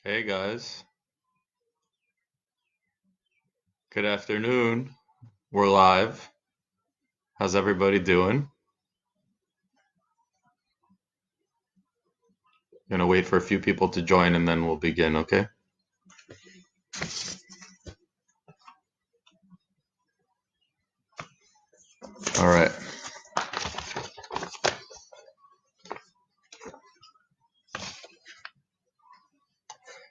Hey guys, good afternoon. We're live. How's everybody doing? Gonna wait for a few people to join and then we'll begin, okay? All right.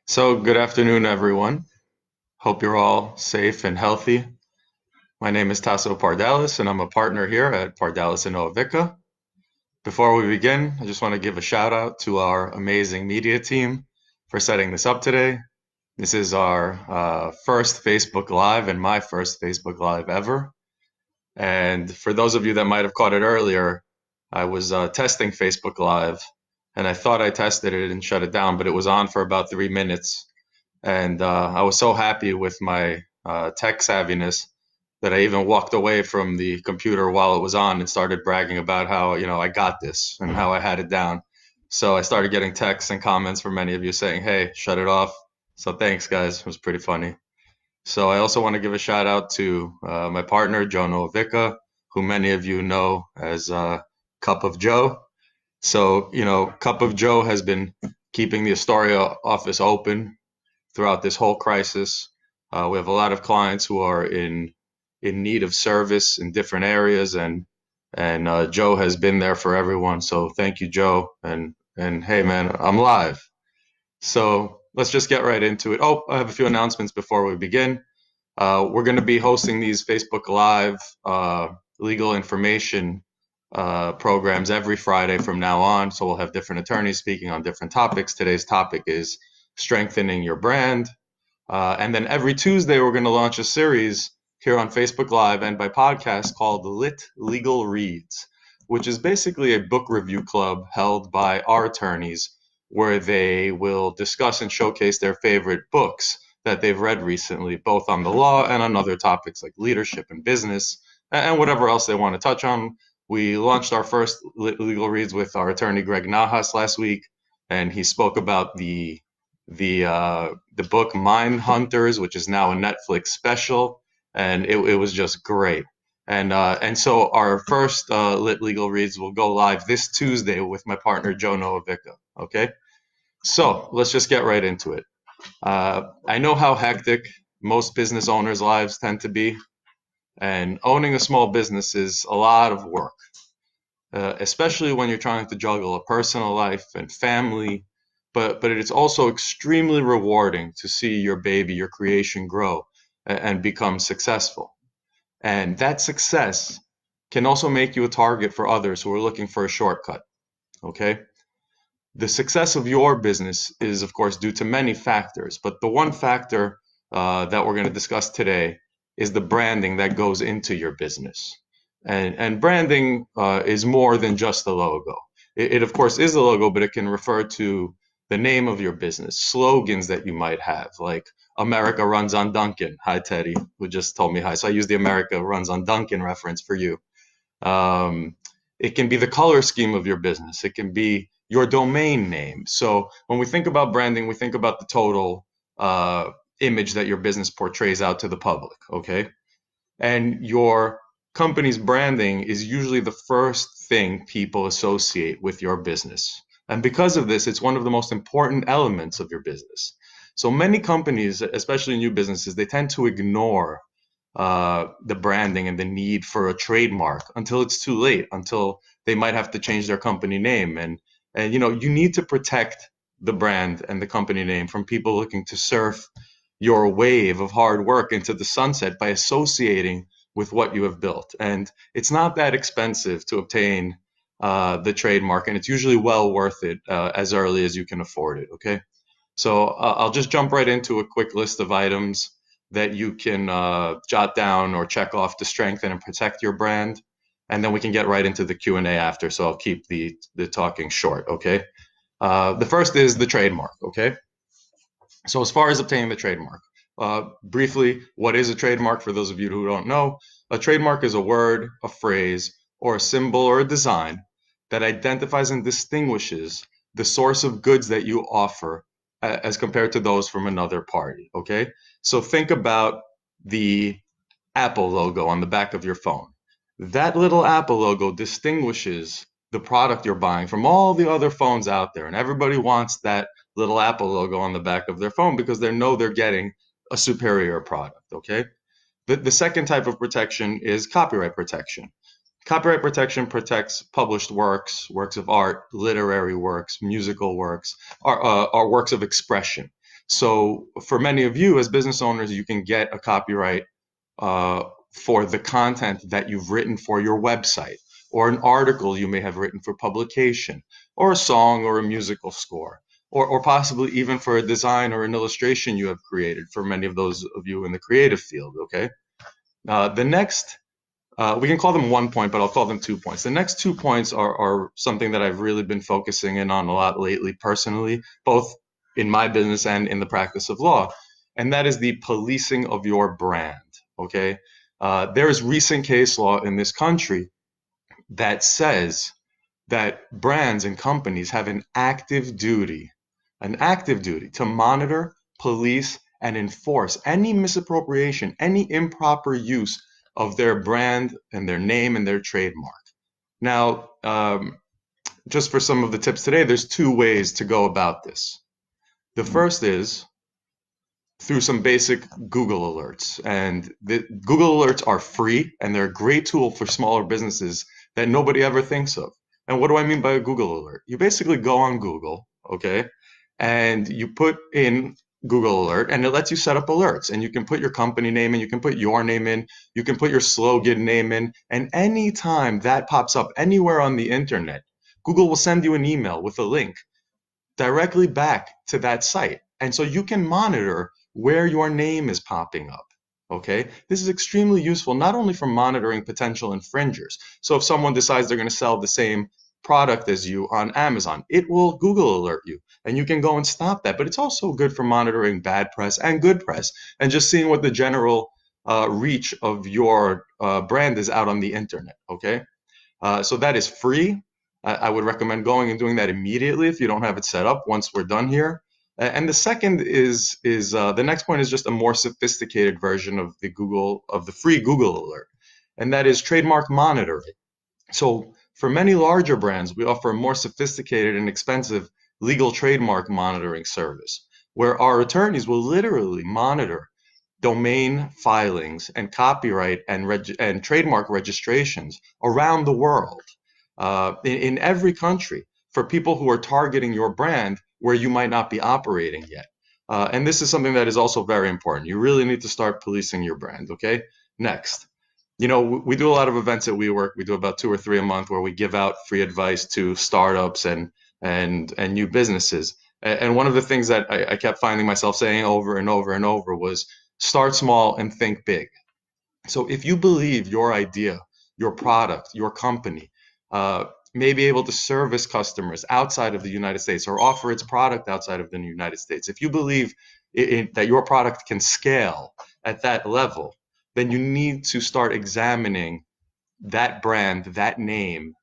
So, good afternoon, everyone. Hope you're all safe and healthy. My name is Taso Pardalis and I'm a partner here at Pardalis and Novica. Before we begin, I just want to give a shout out to our amazing media team for setting this up today. This is our first Facebook Live and my first Facebook Live ever. And for those of you that might have caught it earlier, I was testing Facebook Live and I thought I tested it and shut it down, but it was on for about 3 minutes. And I was so happy with my tech savviness that I even walked away from the computer while it was on and started bragging about how, I got this and how I had it down. So I started getting texts and comments from many of you saying, hey, shut it off. So thanks, guys. It was pretty funny. So I also want to give a shout out to my partner, Joe Novica, who many of you know as Cup of Joe. So, Cup of Joe has been keeping the Astoria office open throughout this whole crisis. We have a lot of clients who are in need of service in different areas, and Joe has been there for everyone. So thank you, Joe. And hey, man, I'm live. So let's just get right into it. Oh, I have a few announcements before we begin. We're going to be hosting these Facebook Live legal information programs every Friday from now on. So we'll have different attorneys speaking on different topics. Today's topic is strengthening your brand. And then every Tuesday, we're going to launch a series here on Facebook Live and by podcast called Lit Legal Reads, which is basically a book review club held by our attorneys where they will discuss and showcase their favorite books that they've read recently, both on the law and on other topics like leadership and business and whatever else they want to touch on. We launched our first legal reads with our attorney Greg Nahas last week, and he spoke about the book Mind Hunters, which is now a Netflix special, and it was just great. And so our first lit legal reads will go live this Tuesday with my partner Joe Novica. Okay, so let's just get right into it. I know how hectic most business owners' lives tend to be, and owning a small business is a lot of work, especially when you're trying to juggle a personal life and family. But it's also extremely rewarding to see your baby, your creation grow and become successful. And that success can also make you a target for others who are looking for a shortcut. Okay? The success of your business is, of course, due to many factors, but the one factor that we're going to discuss today is the branding that goes into your business. And branding is more than just a logo. It, of course, is a logo, but it can refer to the name of your business, slogans that you might have, like America runs on Dunkin'. Hi, Teddy, who just told me hi. So I use the America runs on Dunkin' reference for you. Um, it can be the color scheme of your business. It can be your domain name. So when we think about branding, we think about the total image that your business portrays out to the public, okay? And your company's branding is usually the first thing people associate with your business. And because of this, it's one of the most important elements of your business. So many companies, especially new businesses, they tend to ignore the branding and the need for a trademark until it's too late, until they might have to change their company name. And you need to protect the brand and the company name from people looking to surf your wave of hard work into the sunset by associating with what you have built. And it's not that expensive to obtain the trademark, and it's usually well worth it as early as you can afford it. Okay. So I'll just jump right into a quick list of items that you can jot down or check off to strengthen and protect your brand. And then we can get right into the Q&A after. So I'll keep the talking short. Okay. The first is the trademark. Okay. So as far as obtaining the trademark, briefly, what is a trademark for those of you who don't know? A trademark is a word, a phrase, or a symbol or a design that identifies and distinguishes the source of goods that you offer as compared to those from another party. Okay, so think about the Apple logo on the back of your phone. That little Apple logo distinguishes the product you're buying from all the other phones out there. And everybody wants that little Apple logo on the back of their phone because they know they're getting a superior product. Okay. The second type of protection is copyright protection. Copyright protection protects published works, works of art, literary works, musical works, or works of expression. So for many of you as business owners, you can get a copyright for the content that you've written for your website, or an article you may have written for publication, or a song or a musical score, or possibly even for a design or an illustration you have created for many of those of you in the creative field. Okay. The next, we can call them 1 point, but I'll call them 2 points. The next 2 points are something that I've really been focusing in on a lot lately personally, both in my business and in the practice of law, and that is the policing of your brand. Okay. There is recent case law in this country that says that brands and companies have an active duty to monitor, police, and enforce any misappropriation, any improper use of their brand and their name and their trademark. Now, just for some of the tips today, there's two ways to go about this. The first is through some basic Google alerts. And the Google alerts are free and they're a great tool for smaller businesses that nobody ever thinks of. And what do I mean by a Google alert? You basically go on Google, okay, and you put in Google alert and it lets you set up alerts, and you can put your company name in, you can put your name in, you can put your slogan name in, and anytime that pops up anywhere on the internet, Google will send you an email with a link directly back to that site. And so you can monitor where your name is popping up. Okay, this is extremely useful not only for monitoring potential infringers. So if someone decides they're going to sell the same product as you on Amazon, it will Google alert you and you can go and stop that. But it's also good for monitoring bad press and good press and just seeing what the general reach of your brand is out on the internet. Okay, so that is free. I would recommend going and doing that immediately if you don't have it set up once we're done here. And the second is the next point is just a more sophisticated version of the free Google alert, and that is trademark monitoring. So for many larger brands, we offer a more sophisticated and expensive legal trademark monitoring service, where our attorneys will literally monitor domain filings and copyright and trademark registrations around the world, in every country, for people who are targeting your brand where you might not be operating yet. And this is something that is also very important. You really need to start policing your brand. Okay. Next, we do a lot of events at WeWork. We do about 2 or 3 a month where we give out free advice to startups and new businesses. And one of the things that I kept finding myself saying over and over and over was start small and think big. So if you believe your idea, your product, your company may be able to service customers outside of the United States or offer its product outside of the United States, if you believe that your product can scale at that level, then you need to start examining that brand, that name,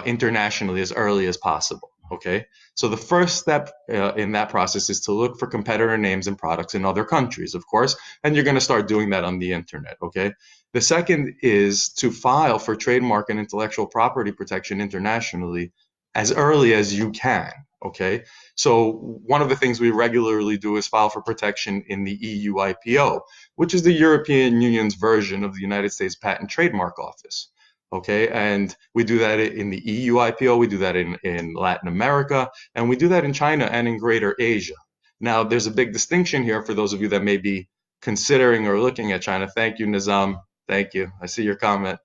internationally as early as possible. Okay, so the first step in that process is to look for competitor names and products in other countries, of course, and you're going to start doing that on the internet. Okay, the second is to file for trademark and intellectual property protection internationally as early as you can. Okay, so one of the things we regularly do is file for protection in the EU IPO, which is the European Union's version of the United States Patent Trademark Office. Okay, and we do that in the EU IPO, we do that in Latin America, and we do that in China and in Greater Asia. Now, there's a big distinction here for those of you that may be considering or looking at China. Thank you, Nizam. Thank you. I see your comment.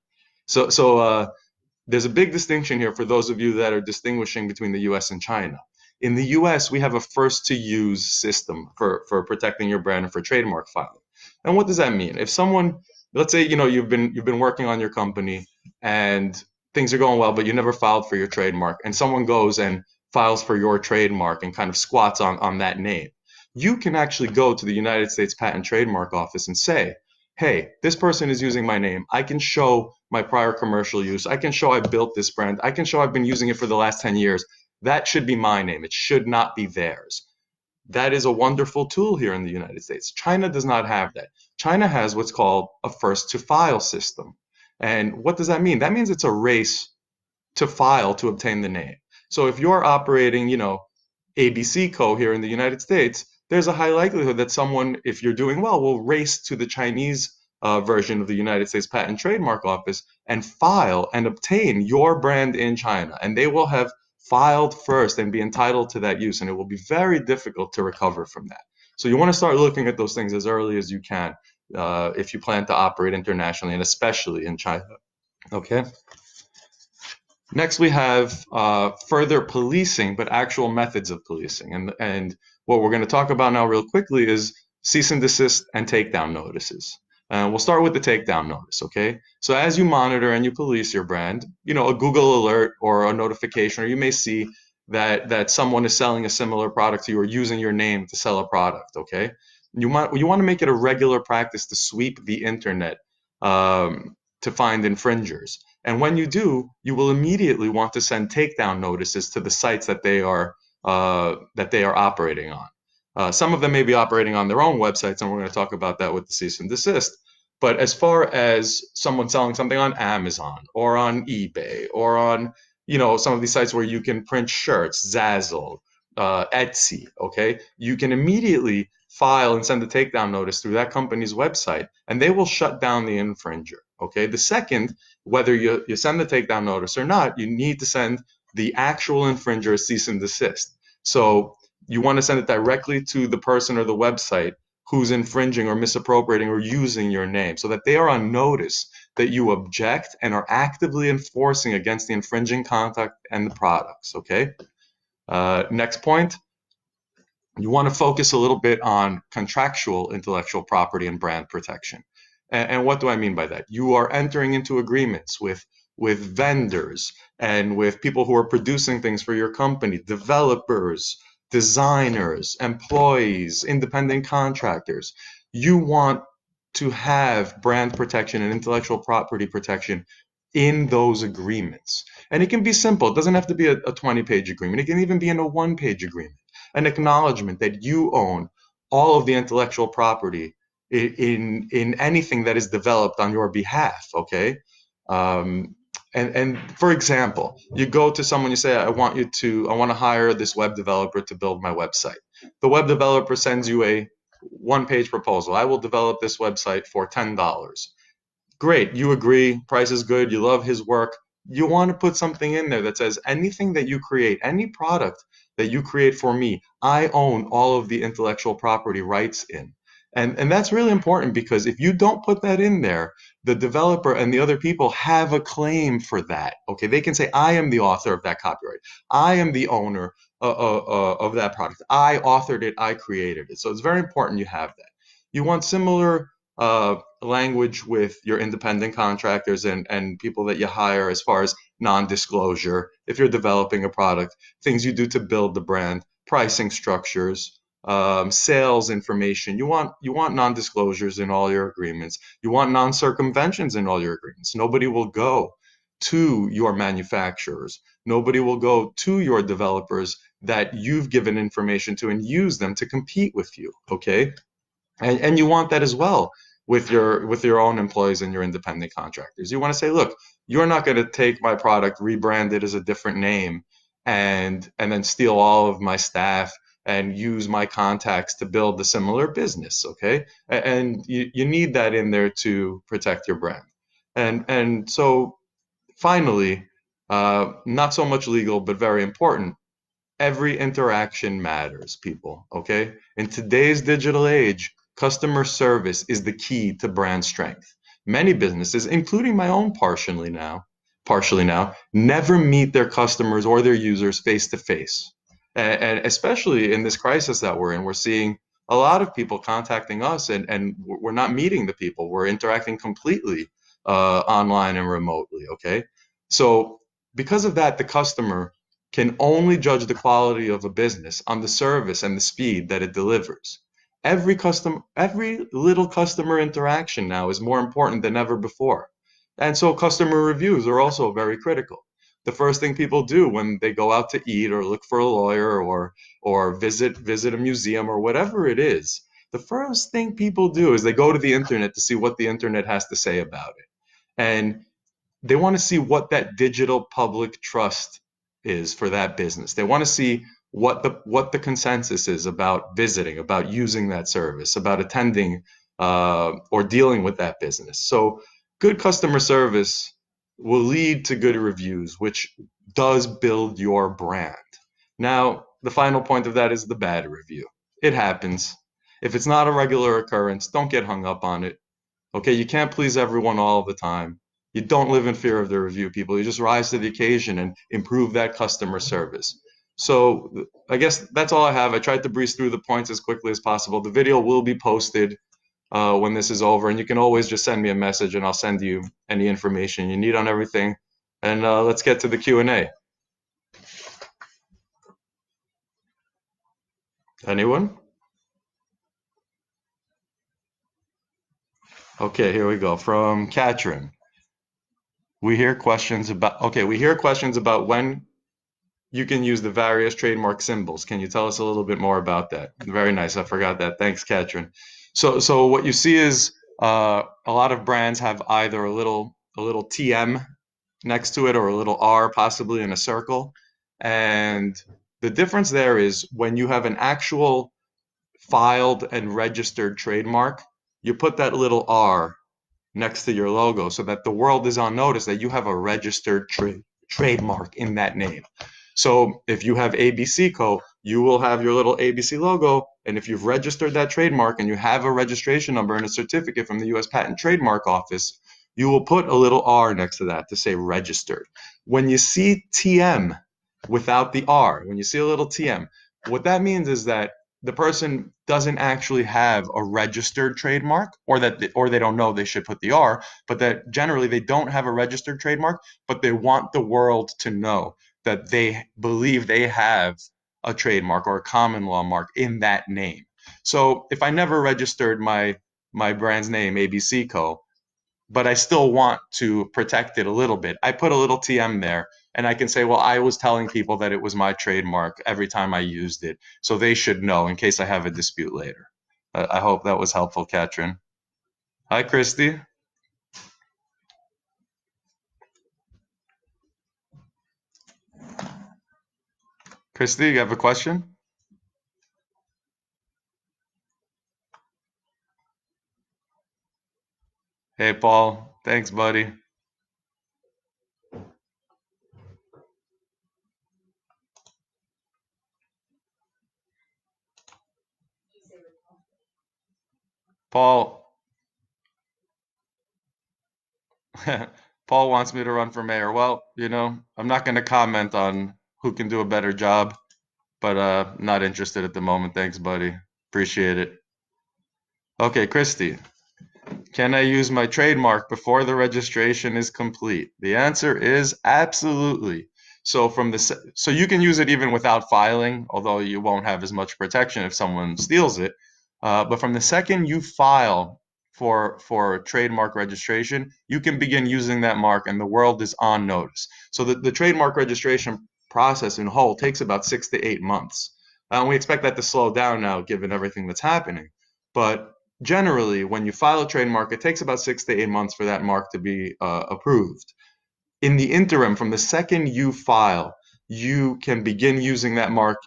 So there's a big distinction here for those of you that are distinguishing between the US and China. In the US, we have a first to use system for protecting your brand and for trademark filing. And what does that mean? If someone, let's say, you've been working on your company and things are going well, but you never filed for your trademark, and someone goes and files for your trademark and kind of squats on that name, you can actually go to the United States Patent Trademark Office and say, hey, this person is using my name. I can show my prior commercial use. I can show I built this brand. I can show I've been using it for the last 10 years. That should be my name. It should not be theirs. That is a wonderful tool here in the United States. China does not have that. China has what's called a first to file system. And what does that mean? That means it's a race to file to obtain the name. So if you're operating, ABC Co. here in the United States, there's a high likelihood that someone, if you're doing well, will race to the Chinese version of the United States Patent and Trademark Office and file and obtain your brand in China. And they will have filed first and be entitled to that use. And it will be very difficult to recover from that. So you want to start looking at those things as early as you can if you plan to operate internationally and especially in China. Okay. Next, we have further policing, but actual methods of policing. And what we're going to talk about now, real quickly, is cease and desist and takedown notices. And we'll start with the takedown notice, okay? So as you monitor and you police your brand, a Google alert or a notification, or you may see that someone is selling a similar product to you or using your name to sell a product, okay? You want to make it a regular practice to sweep the internet to find infringers. And when you do, you will immediately want to send takedown notices to the sites that they are operating on. Some of them may be operating on their own websites, and we're going to talk about that with the cease and desist. But as far as someone selling something on Amazon or on eBay or on some of these sites where you can print shirts, Zazzle, Etsy, okay, you can immediately file and send a takedown notice through that company's website, and they will shut down the infringer. Okay. The second, whether you send the takedown notice or not, you need to send the actual infringer a cease and desist. So you want to send it directly to the person or the website who's infringing or misappropriating or using your name, so that they are on notice that you object and are actively enforcing against the infringing conduct and the products. Okay. Next point. You want to focus a little bit on contractual intellectual property and brand protection. And what do I mean by that? You are entering into agreements with vendors and with people who are producing things for your company, developers, designers, employees, independent contractors. You want to have brand protection and intellectual property protection in those agreements. And it can be simple. It doesn't have to be a 20-page agreement. It can even be in a one-page agreement. An acknowledgement that you own all of the intellectual property in anything that is developed on your behalf, okay? And for example, you go to someone, you say, I want to hire this web developer to build my website. The web developer sends you a one-page proposal. I will develop this website for $10. Great, you agree, price is good, you love his work. You want to put something in there that says anything that you create, any product that you create for me, I own all of the intellectual property rights in. And that's really important, because if you don't put that in there, the developer and the other people have a claim for that. Okay, they can say, I am the author of that copyright. I am the owner of that product. I authored it, I created it. So it's very important you have that. You want similar language with your independent contractors and people that you hire, as far as non-disclosure, if you're developing a product, things you do to build the brand, pricing structures, sales information. You want non-disclosures in all your agreements. You want non-circumventions in all your agreements. Nobody will go to your manufacturers. Nobody will go to your developers that you've given information to and use them to compete with you. Okay. And you want that as well with your own employees and your independent contractors. You want to say, look, you're not going to take my product, rebrand it as a different name, and then steal all of my staff and use my contacts to build a similar business, okay? And you need that in there to protect your brand. And so finally, not so much legal, but very important, every interaction matters, people, okay? In today's digital age, customer service is the key to brand strength. Many businesses, including my own partially now, never meet their customers or their users face to face. And especially in this crisis that we're in, we're seeing a lot of people contacting us, and we're not meeting the people. We're interacting completely online and remotely, okay? So because of that, the customer can only judge the quality of a business on the service and the speed that it delivers. Every little customer interaction now is more important than ever before. And so customer reviews are also very critical. the first thing people do when they go out to eat or look for a lawyer or visit a museum or whatever it is, the first thing people do is they go to the internet to see what the internet has to say about it. And they want to see what that digital public trust is for that business. They want to see what the consensus is about visiting, about using that service, about attending or dealing with that business. So good customer service will lead to good reviews, which does build your brand. Now, the final point of that is the bad review. It happens. If it's not a regular occurrence, don't get hung up on it. Okay, you can't please everyone all the time. You don't live in fear of the review, people. You just rise to the occasion and improve that customer service. So I guess that's all I have. I tried to breeze through the points as quickly as possible. The video will be posted when this is over, and you can always just send me a message, and I'll send you any information you need on everything. And let's get to the Q&A. Anyone? Okay, here we go. From Katrin. We hear questions about when you can use the various trademark symbols. Can you tell us a little bit more about that? Very nice. I forgot that. Thanks, Katrin. So what you see is a lot of brands have either a little TM next to it or a little R possibly in a circle. And the difference there is when you have an actual filed and registered trademark, you put that little R next to your logo so that the world is on notice that you have a registered trademark in that name. So if you have ABC Co., you will have your little ABC logo, and if you've registered that trademark and you have a registration number and a certificate from the U.S. Patent Trademark Office, you will put a little R next to that to say registered. When you see TM without the R, when you see a little TM, what that means is that the person doesn't actually have a registered trademark, or they don't know they should put the R, but that generally they don't have a registered trademark, but they want the world to know that they believe they have a trademark or a common law mark in that name. So if I never registered my brand's name, ABC Co., but I still want to protect it a little bit, I put a little TM there, and I can say, well, I was telling people that it was my trademark every time I used it, so they should know in case I have a dispute later. I hope that was helpful, Katrin. Hi, Christy. Christy, you have a question? Hey, Paul. Thanks, buddy. Paul, Paul wants me to run for mayor. Well, I'm not going to comment on who can do a better job, but not interested at the moment. Thanks, buddy. Appreciate it. Okay, Christy, can I use my trademark before the registration is complete? The answer is absolutely. So you can use it even without filing, although you won't have as much protection if someone steals it. But from the second you file for trademark registration, you can begin using that mark, and the world is on notice. So the trademark registration process in whole takes about 6 to 8 months. We expect that to slow down now, given everything that's happening. But generally, when you file a trademark, it takes about 6 to 8 months for that mark to be approved. In the interim, from the second you file, you can begin using that mark.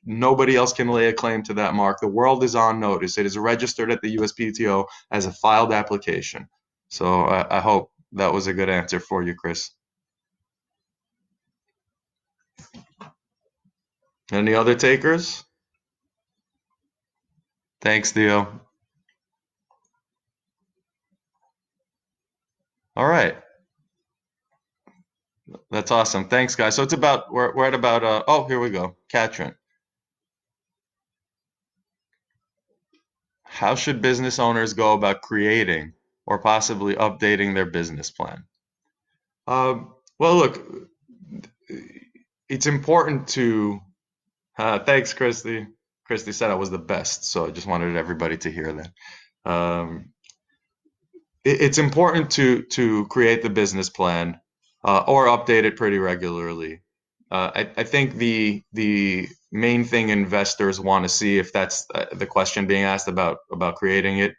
Nobody else can lay a claim to that mark. The world is on notice. It is registered at the USPTO as a filed application. So I hope that was a good answer for you, Chris. Any other takers? Thanks, Theo. All right. That's awesome. Thanks, guys. So we're at about oh, here we go. Katrin. How should business owners go about creating or possibly updating their business plan? Well, look, it's important to. Thanks, Christy. Christy said I was the best, so I just wanted everybody to hear that. It's important to create the business plan. or update it pretty regularly. I think the main thing investors want to see, if that's the question being asked about creating it.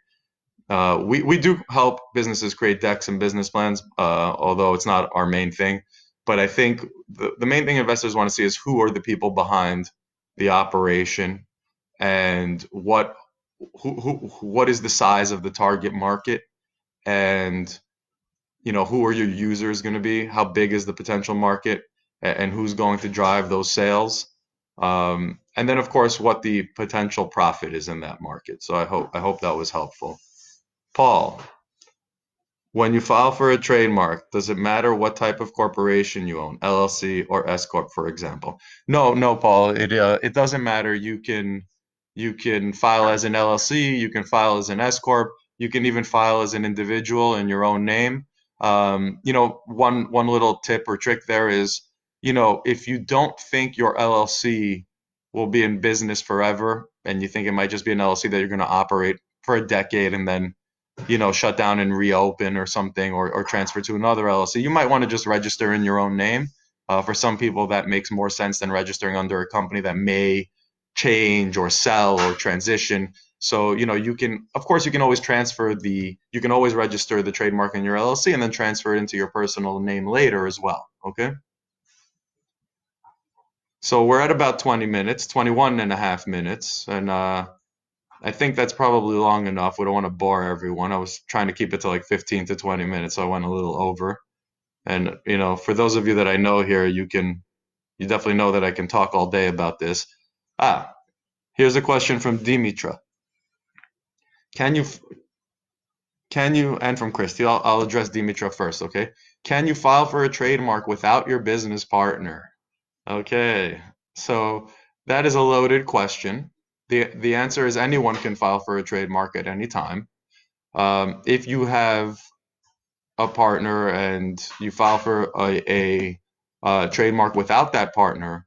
We do help businesses create decks and business plans, although it's not our main thing. But I think the main thing investors want to see is who are the people behind the operation, and what is the size of the target market, and who are your users going to be, how big is the potential market, and who's going to drive those sales, and then of course what the potential profit is in that market. So I hope that was helpful. Paul, when you file for a trademark, does it matter what type of corporation you own, LLC or S corp, for example? No, no, Paul. It doesn't matter. You can file as an LLC. You can file as an S corp. You can even file as an individual in your own name. One little tip or trick there is, if you don't think your LLC will be in business forever, and you think it might just be an LLC that you're going to operate for a decade and then shut down and reopen or something, or transfer to another LLC, you might want to just register in your own name. For some people, that makes more sense than registering under a company that may change or sell or transition. So, of course, you can always you can always register the trademark in your LLC and then transfer it into your personal name later as well. Okay. So we're at about 20 minutes, 21 and a half minutes. And I think that's probably long enough. We don't want to bore everyone. I was trying to keep it to like 15 to 20 minutes, so I went a little over. And for those of you that I know here, you definitely know that I can talk all day about this. Ah, here's a question from Dimitra. Can you and from Christy, I'll address Dimitra first, okay? Can you file for a trademark without your business partner? Okay, so that is a loaded question. The answer is anyone can file for a trademark at any time. If you have a partner and you file for a trademark without that partner,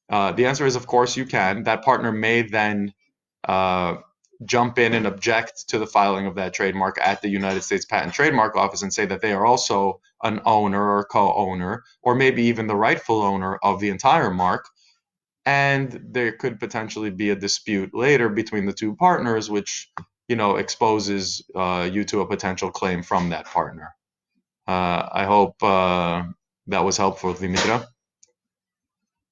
the answer is, of course, you can. That partner may then uh, jump in and object to the filing of that trademark at the United States Patent Trademark Office and say that they are also an owner or co-owner, or maybe even the rightful owner of the entire mark. And there could potentially be a dispute later between the two partners, which exposes you to a potential claim from that partner. I hope that was helpful, Dimitra.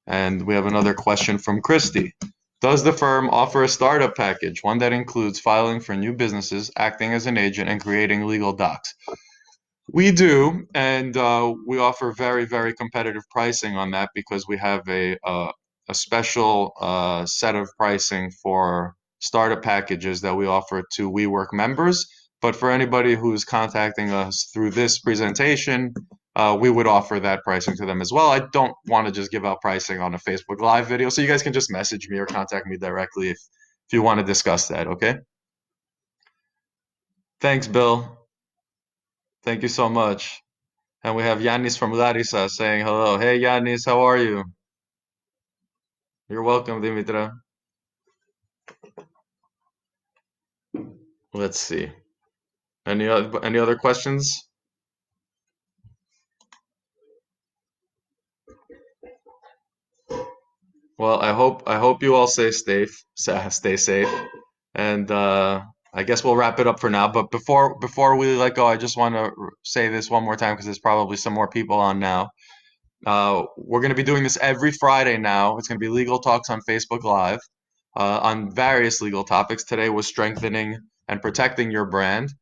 And we have another question from Christy. Does the firm offer a startup package, one that includes filing for new businesses, acting as an agent, and creating legal docs? We do, and we offer very, very competitive pricing on that because we have a special set of pricing for startup packages that we offer to WeWork members. But for anybody who's contacting us through this presentation, we would offer that pricing to them as well. I don't want to just give out pricing on a Facebook Live video, so you guys can just message me or contact me directly if you want to discuss that, okay? Thanks, Bill. Thank you so much. And we have Yanis from Larissa saying hello. Hey, Yanis, how are you? You're welcome, Dimitra. Let's see. Any other questions? Well, I hope you all stay safe, and I guess we'll wrap it up for now. But before we let go, I just want to say this one more time because there's probably some more people on now. We're going to be doing this every Friday now. It's going to be legal talks on Facebook Live on various legal topics. Today was strengthening and protecting your brand.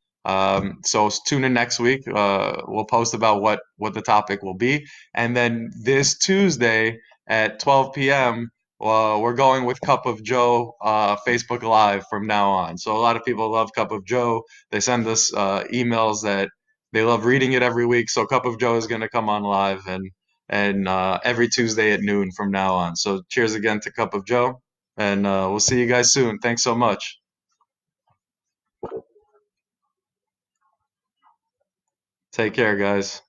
So tune in next week. We'll post about what the topic will be. And then this Tuesday at 12 p.m., we're going with Cup of Joe Facebook Live from now on. So a lot of people love Cup of Joe. They send us emails that they love reading it every week. So Cup of Joe is going to come on live and every Tuesday at noon from now on. So cheers again to Cup of Joe, and we'll see you guys soon. Thanks so much. Take care, guys.